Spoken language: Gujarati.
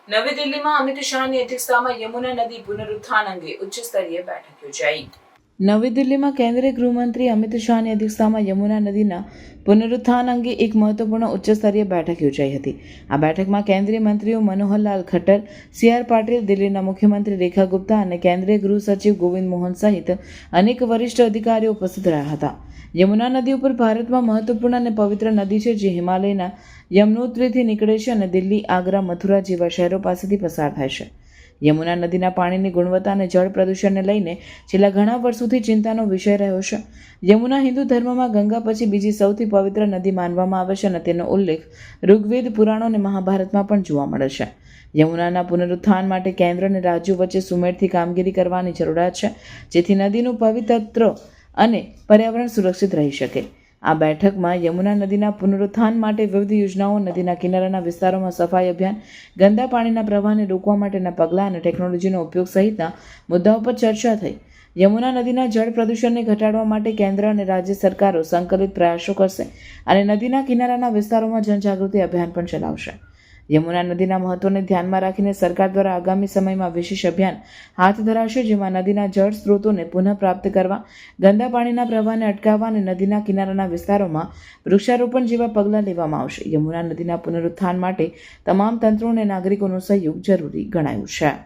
નવી દિલ્હીમાં અમિત શાહની અધ્યક્ષતામાં યમુના નદી પુનરુત્થાન અંગે ઉચ્ચ સ્તરીય બેઠક યોજાઈ. નવી દિલ્હીમાં કેન્દ્રીય ગૃહમંત્રી અમિત શાહની અધ્યક્ષતામાં યમુના નદીના પુનરુત્થાન અંગે એક મહત્વપૂર્ણ ઉચ્ચસ્તરીય બેઠક યોજાઈ હતી. આ બેઠકમાં કેન્દ્રીય મંત્રીઓ મનોહરલાલ ખટ્ટર, સી.આર. પાટીલ, દિલ્હીના મુખ્યમંત્રી રેખા ગુપ્તા અને કેન્દ્રીય ગૃહ સચિવ ગોવિંદ મોહન સહિત અનેક વરિષ્ઠ અધિકારીઓ ઉપસ્થિત રહ્યા હતા. યમુના નદી ઉપર ભારતમાં મહત્વપૂર્ણ અને પવિત્ર નદી છે, જે હિમાલયના યમનોત્રીથી નીકળે છે અને દિલ્હી, આગ્રા, મથુરા જેવા શહેરો પાસેથી પસાર થાય છે. યમુના નદીના પાણીની ગુણવત્તા અને જળ પ્રદૂષણને લઈને છેલ્લા ઘણા વર્ષોથી ચિંતાનો વિષય રહ્યો છે. યમુના હિન્દુ ધર્મમાં ગંગા પછી બીજી સૌથી પવિત્ર નદી માનવામાં આવે છે અને તેનો ઉલ્લેખ ઋગ્વેદ, પુરાણો અને મહાભારતમાં પણ જોવા મળે છે. યમુનાના પુનરુત્થાન માટે કેન્દ્ર અને રાજ્યો વચ્ચે સુમેળથી કામગીરી કરવાની જરૂરિયાત છે, જેથી નદીનું પવિત્રત્વ અને પર્યાવરણ સુરક્ષિત રહી શકે. આ બેઠકમાં યમુના નદીના પુનરુત્થાન માટે વિવિધ યોજનાઓ, નદીના કિનારાના વિસ્તારોમાં સફાઈ અભિયાન, ગંદા પાણીના પ્રવાહને રોકવા માટેના પગલાં અને ટેકનોલોજીનો ઉપયોગ સહિતના મુદ્દાઓ પર ચર્ચા થઈ. યમુના નદીના જળ પ્રદૂષણને ઘટાડવા માટે કેન્દ્ર અને રાજ્ય સરકારો સંકલિત પ્રયાસો કરશે અને નદીના કિનારાના વિસ્તારોમાં જનજાગૃતિ અભિયાન પણ ચલાવશે. યમુના નદીના મહત્વને ધ્યાનમાં રાખીને સરકાર દ્વારા આગામી સમયમાં વિશેષ અભિયાન હાથ ધરાશે, જેમાં નદીના જળ સ્ત્રોતોને પુનઃ પ્રાપ્ત કરવા, ગંદા પાણીના પ્રવાહને અટકાવવા અને નદીના કિનારાના વિસ્તારોમાં વૃક્ષારોપણ જેવા પગલાં લેવામાં આવશે. યમુના નદીના પુનરુત્થાન માટે તમામ તંત્રો અને નાગરિકોનો સહયોગ જરૂરી ગણાયું છે.